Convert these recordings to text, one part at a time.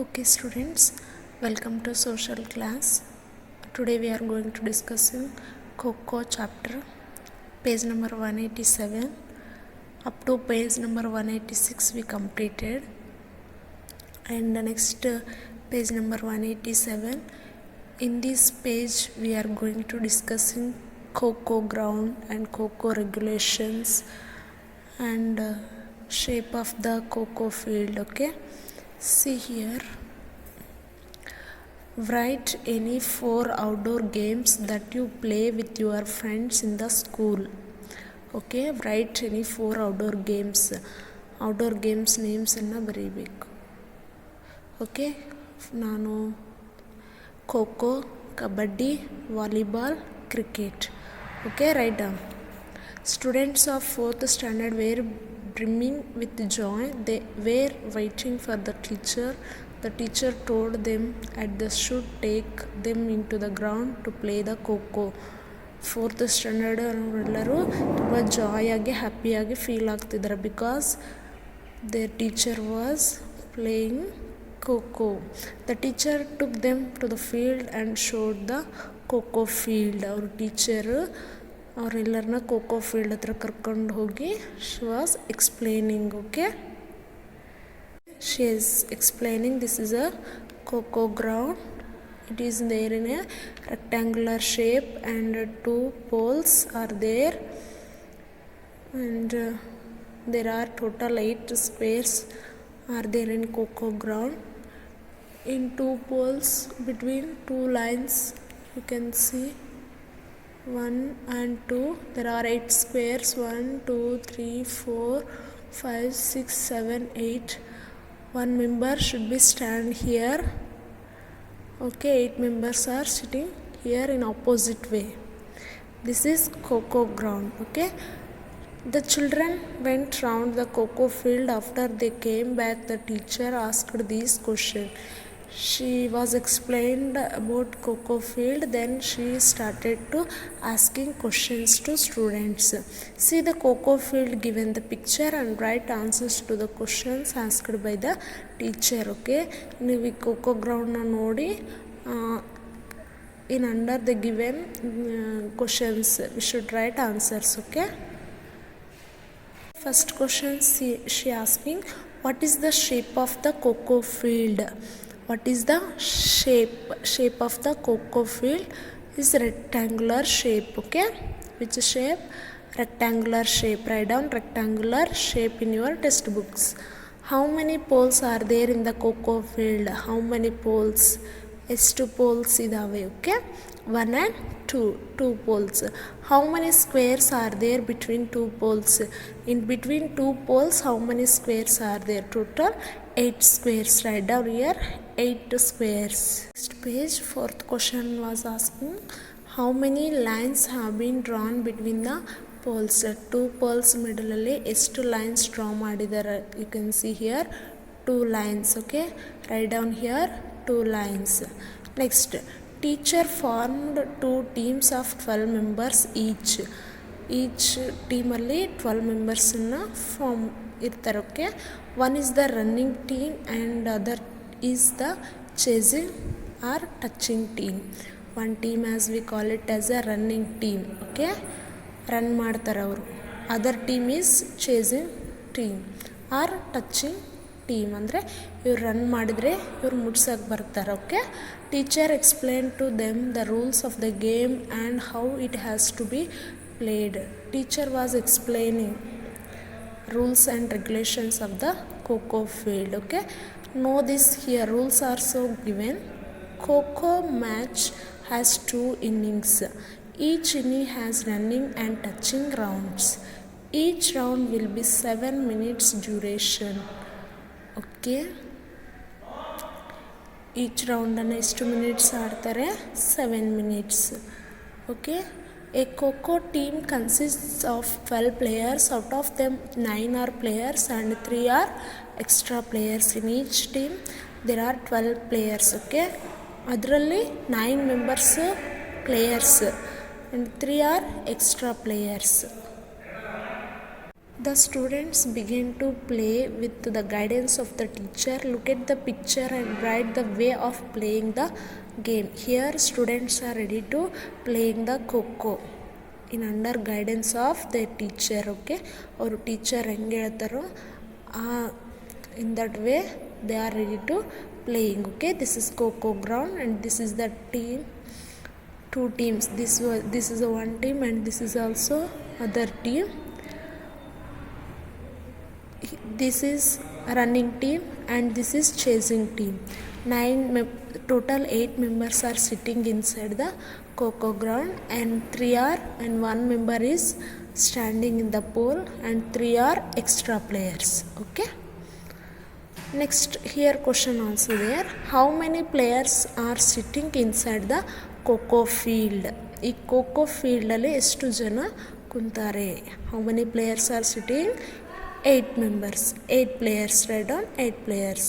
Okay students, welcome to social class. Today we are going to discussing Coco chapter, page number 187. Up to page number 186 we completed, and the next page number 187. In this page we are going to discussing Coco ground and Coco regulations and shape of the Coco field. Okay, see here. Write any 4 outdoor games that you play with your friends in the school. Okay, write any 4 outdoor games. Outdoor games names ಅನ್ನು ಬರೀಬೇಕು. Okay, ನಾನು kho kho, kabaddi, volleyball, cricket. Okay, write down. Students of 4th standard were brimming with joy. They were waiting for the teacher. The teacher told them that they should take them into the ground to play the Coco. 4th standard ಎಲ್ಲರೂ ತುಂಬ ಜಾಯಾಗಿ ಹ್ಯಾಪಿಯಾಗಿ feel ಆಗ್ತಿದ್ದಾರೆ because their teacher was playing Coco. The teacher took them to the field and showed the Coco field. ಅವ್ರ teacher ಅವರೆಲ್ಲರನ್ನ kho kho field ಹತ್ರ ಕರ್ಕೊಂಡು ಹೋಗಿ she was explaining. Okay, she is explaining this is a Coco ground. It is there in a rectangular shape and 2 poles are there, and there are total 8 squares are there in Coco ground. In 2 poles between 2 lines you can see 1 and 2, there are 8 squares. 1 2 3 4 5 6 7 8. One member should be stand here. Okay, 8 members are sitting here in opposite way. This is Coco ground. Okay, the children went round the Coco field. After they came back, the teacher asked these questions. She was explained about Coco field, then she started to asking questions to students. See the Coco field given the picture and write answers to the questions asked by the teacher. Okay, ನೀವು ಈ Coco ground ನೋಡಿ in under the given questions we should write answers. Okay, first question she asking, what is the shape of the Coco field? What is the shape of the Coco field? Is rectangular shape. Okay, which shape? Rectangular shape. Write down rectangular shape in your textbooks. How many poles are there in the Coco field? How many poles? ಎಷ್ಟು poles ಇದಾವೆ? Okay, 1 and 2 poles. How many squares are there between 2 poles? In between 2 poles how many squares are there? Total 8 squares. Write down here 8 squares. Next page, 4th question was asking, how many lines have been drawn between the poles? 2 poles middle ಅಲ್ಲಿ ಎಷ್ಟು lines draw ಮಾಡಿದ್ದಾರೆ? You can see here 2 lines. Okay, write down here 2 lines. Next, teacher formed 2 teams of 12 members each. Each team ಅಲ್ಲಿ 12 ಮೆಂಬರ್ಸನ್ನು form ಇರ್ತಾರೆ. Okay, one is the running team and other is the chasing or touching team. One team as we call it as a running team. Okay, run ಮಾಡ್ತಾರೆ ಅವರು. Other team is chasing team or touching team. ಅಂದರೆ ಇವ್ರು run ಮಾಡಿದರೆ ಇವ್ರು ಮುಟ್ಸಕ್ಕೆ ಬರ್ತಾರೆ. Okay, teacher explain to them the rules of the game and how it has to be played. Teacher was explaining rules and regulations of the Coco field. Okay, know this here. Rules are so given. Coco match has 2 innings. Each inning has running and touching rounds. Each round will be 7 minutes duration. Okay, each round ಅನ್ನು ಎಷ್ಟು minutes ಆಡ್ತಾರೆ? 7 minutes. Okay, a Coco team consists of 12 players. Out of them 9 are players and 3 are extra players. In each team there are 12 players. Okay, ಅದರಲ್ಲಿ 9 members players and 3 are extra players. The students begin to play with the guidance of the teacher. Look at the picture and write the way of playing the game. Here students are ready to playing the Coco in under guidance of their teacher. Okay, our teacher ಹೆಂಗೆ ಹೇಳ್ತಾರೋ in that way they are ready to playing. Okay, this is Coco ground and this is the team. Two teams. This is a one team and this is also other team. This is running team and this is chasing team. Total 8 members are sitting inside the Coco ground and 3 are and 1 member is standing in the pole and 3 are extra players. Okay, next here question also there. How many players are sitting inside the Coco field? ಈ Coco field ಅಲ್ಲಿ ಎಷ್ಟು ಜನ ಕುಂತಾರೆ? How many players are sitting? 8 members, 8 players. Write down 8 players.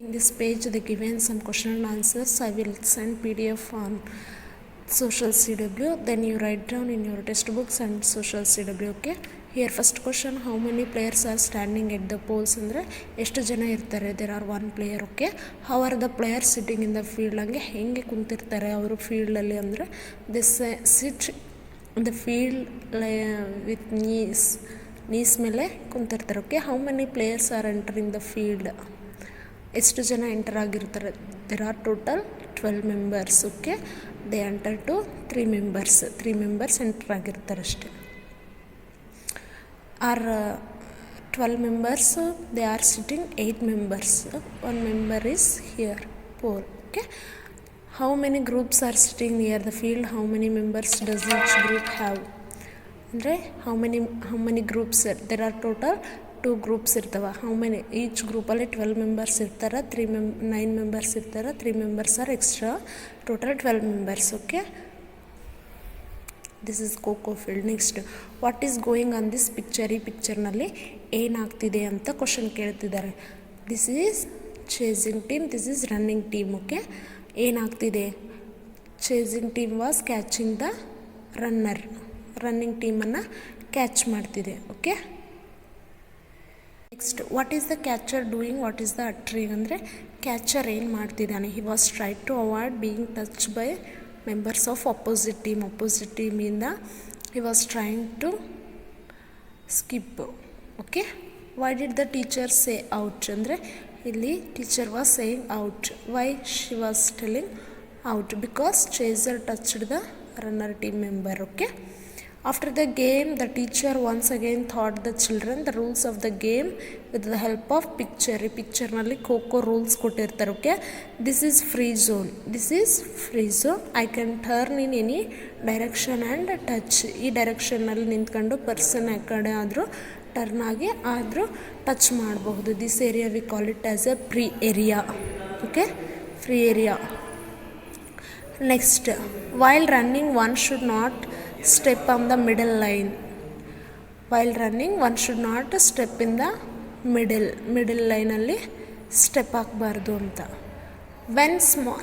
In this page they given some question and answers. I will send PDF on social CW, then you write down in your textbooks and social CW. Okay, here first question, how many players are standing at the poles ಅಂದರೆ ಎಷ್ಟು ಜನ ಇರ್ತಾರೆ? there are 1 player. Okay, how are the players sitting in the field? ಹಂಗೆ ಹೆಂಗೆ ಕುಂತಿರ್ತಾರೆ ಅವರು ಫೀಲ್ಡಲ್ಲಿ ಅಂದರೆ this sit in the field with knees ಮೇಲೆ ಕುಂತಿರ್ತಾರೆ. Okay, how many players are entering the field? ಎಷ್ಟು ಜನ ಎಂಟರ್ ಆಗಿರ್ತಾರೆ? There are total 12 members. Okay, they enter to 3 members enter ಆಗಿರ್ತಾರೆ ಅಷ್ಟೇ. Are 12 members, they are sitting 8 members. 1 member is here pole. Okay, how many groups are sitting near the field? How many members does each group have? ಅಂದರೆ how many groups? There are total 2 groups ಇರ್ತವೆ. How many each ಗ್ರೂಪಲ್ಲಿ 12 members ಇರ್ತಾರೆ. 9 members ಇರ್ತಾರೆ. 3 members are extra. Total 12 members. Okay, this is kho kho field. Next, what is going on this picture? ಈ ಪಿಕ್ಚರ್ನಲ್ಲಿ ಏನಾಗ್ತಿದೆ ಅಂತ question ಕೇಳ್ತಿದ್ದಾರೆ. This is chasing team, this is running team. Okay, ಏನಾಗ್ತಿದೆ? Chasing team was catching the runner. Running ಟೀಮನ್ನು catch ಮಾಡ್ತಿದೆ. Okay, next, what is the catcher doing? What is the uttering? ಅಂದರೆ catcher ಏನು ಮಾಡ್ತಿದ್ದಾನೆ? He was try to avoid being touch by members of opposite ಟೀಮಿಂದ he was trying to skip. Okay, why did the teacher say out? ಅಂದರೆ ಇಲ್ಲಿ teacher was saying out. Why she was telling out? Because chaser touched the runner team member. Okay, after the game the teacher once again taught the children the rules of the game with the help of picture. ಈ ಪಿಕ್ಚರ್ನಲ್ಲಿ kho kho rules ಕೊಟ್ಟಿರ್ತಾರೆ. Okay, this is free zone. I can turn in any direction and touch. ಈ ಡೈರೆಕ್ಷನ್ನಲ್ಲಿ ನಿಂತ್ಕೊಂಡು person ಆ ಕಡೆ ಆದರೂ turn ಆಗಿ ಆದರೂ touch ಮಾಡಬಹುದು. This area we call it as A free area. Okay, free area. Next, while running one should not step on the middle line. While running one should not step in the middle line ಅಲ್ಲಿ step ಹಾಕಬಾರ್ದು ಅಂತ. When small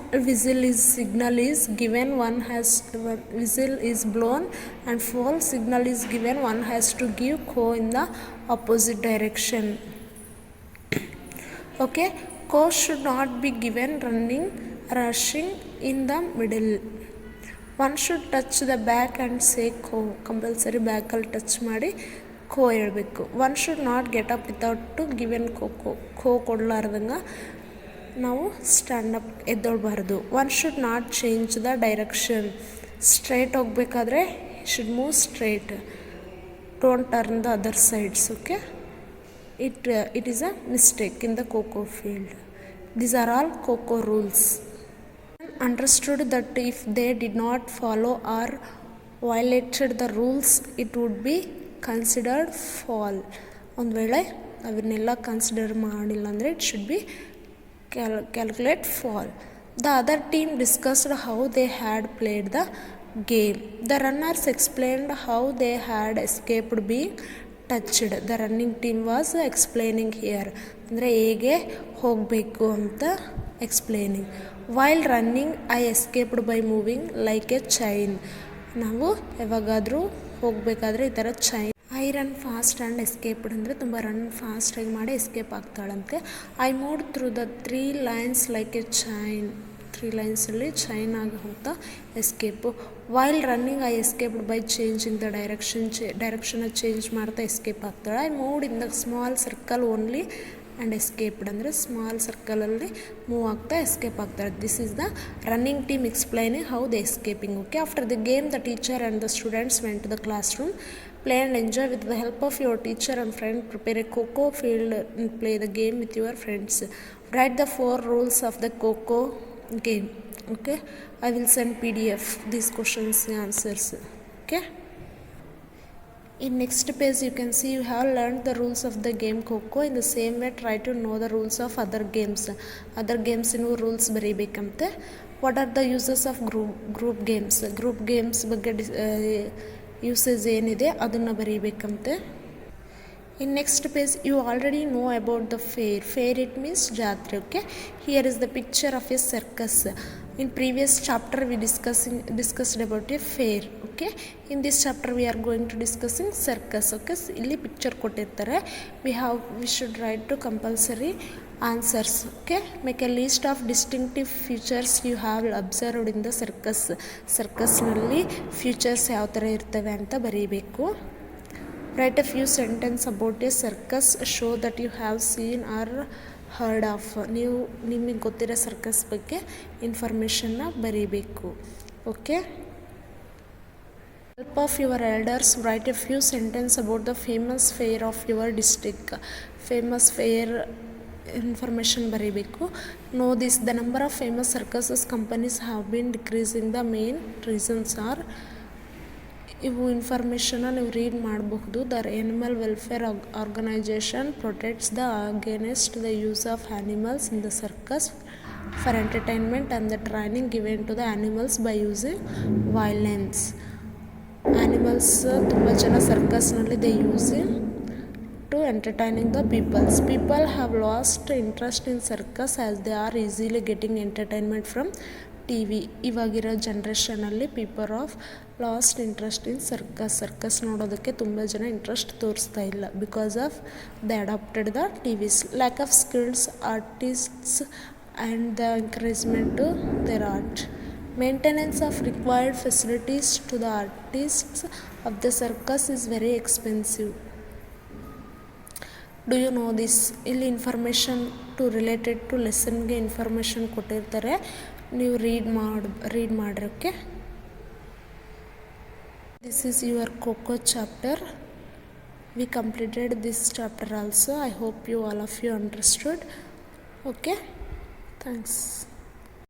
signal is given, whistle is blown and false signal is given, one has to give go in the opposite direction. Okay, go should not be given rushing in the middle. One should touch the back and say co. Compulsory back ಅಲ್ಲಿ touch ಮಾಡಿ ಖೋ ಹೇಳಬೇಕು. One should not get up without to given kho ಕೊಡಲಾರ್ದಂಗೆ ನಾವು stand up ಎದ್ದೊಳ್ಬಾರ್ದು. One should not change the direction. Straight ಹೋಗಬೇಕಾದ್ರೆ should move straight. Don't turn the other sides. Okay, it is a mistake in the kho kho field. These are all kho kho rules. Understood that if they did not follow or violated the rules, it would be considered fall. ಒಂದು ವೇಳೆ ಅವನ್ನೆಲ್ಲ consider ಮಾಡಿಲ್ಲ ಅಂದರೆ it should be calculate fall. The other team discussed how they had played the game. The runners explained how they had escaped being touched. The running team was explaining here. ಅಂದರೆ ಹೇಗೆ ಹೋಗಬೇಕು ಅಂತ explaining. While running I escaped by moving like a chain. ನಾವು ಯಾವಾಗಾದರೂ ಹೋಗಬೇಕಾದ್ರೆ ಈ ಥರ chain I run fast and escaped ಅಂದರೆ ತುಂಬ ರನ್ ಫಾಸ್ಟಾಗಿ ಮಾಡಿ ಎಸ್ಕೇಪ್ ಆಗ್ತಾಳಂತೆ. I moved through the 3 lines like a chain. 3 ಲೈನ್ಸಲ್ಲಿ ಚೈನ್ ಆಗಿ ಹೋಗ್ತಾ escape. While running I escaped by changing the ಡೈರೆಕ್ಷನ್ನ ಚೇಂಜ್ ಮಾಡ್ತಾ ಎಸ್ಕೇಪ್ ಆಗ್ತಾಳೆ. I moved in the small circle only and escaped ಅಂದರೆ ಸ್ಮಾಲ್ ಸರ್ಕಲಲ್ಲಿ ಮೂವ್ ಆಗ್ತಾ escape ಆಗ್ತಾರೆ. This is the running team explaining how the escaping. Okay, after the game the teacher and the students went to the classroom. Play and enjoy with the help of your teacher and friend. Prepare a Coco field and play the game with your friends. Write the 4 rules of the Coco game. Okay, I will send PDF these questions and answers. Okay, in next page you can see you have learned the rules of the game Coco. In the same way try to know the rules of other games. Other games in rules ಬರೀಬೇಕಂತೆ. What are the uses of group games? Group games ಬಗ್ಗೆ usage ಏನಿದೆ ಅದನ್ನು ಬರೀಬೇಕಂತೆ. In next page you already know about the fair it means ಜಾತ್ರೆ. Okay, here is the picture of a circus. In previous chapter we discussed about a fair. Okay, in this chapter we are going to discussing circus. Okay, ಇಲ್ಲಿ picture ಕೊಟ್ಟಿರ್ತಾರೆ. We should write to compulsory answers. Okay, make a list of distinctive features you have observed in the ಸರ್ಕಸ್ನಲ್ಲಿ features ಯಾವ ಥರ ಇರ್ತವೆ ಅಂತ ಬರೀಬೇಕು. Write a few sentence about a circus show that you have seen or heard of. ನೀವು ನಿಮಗೆ ಗೊತ್ತಿರೋ circus ಬಗ್ಗೆ ಇನ್ಫಾರ್ಮೇಷನ್ನ ಬರೀಬೇಕು. Okay, help of your elders write a few sentence about the famous fair of your district. Famous fair information ಬರೀಬೇಕು. Know this the number of famous circuses companies have been decreasing. The main reasons are. ಇವು ಇನ್ಫಾರ್ಮೇಷನ್ನ ನೀವು read ಮಾಡಬಹುದು. The animal welfare organisation protects the against the use of animals in the circus for entertainment and the training given to the animals by using violence. Animals ತುಂಬ ಜನ ಸರ್ಕಸ್ನಲ್ಲಿ they using to entertaining the people have lost interest in circus as they are easily getting entertainment from TV. ಇವಾಗಿರೋ ಜನ್ರೇಷನಲ್ಲಿ people of last interest in circus ನೋಡೋದಕ್ಕೆ ತುಂಬ ಜನ interest ತೋರಿಸ್ತಾ ಇಲ್ಲ. Because of the adapted the TVs. Lack of skills artists and the encouragement to their art. Maintenance of required facilities to the artists of the circus is very expensive. Do you know this? ಇಲ್ಲಿ information to related to ಲೆಸನ್ಗೆ information ಕೊಟ್ಟಿರ್ತಾರೆ, ನೀವು read ಮಾಡಿರಿ. Okay, this is your Coco chapter. We completed this chapter also. I hope you all of you understood. Okay, thanks.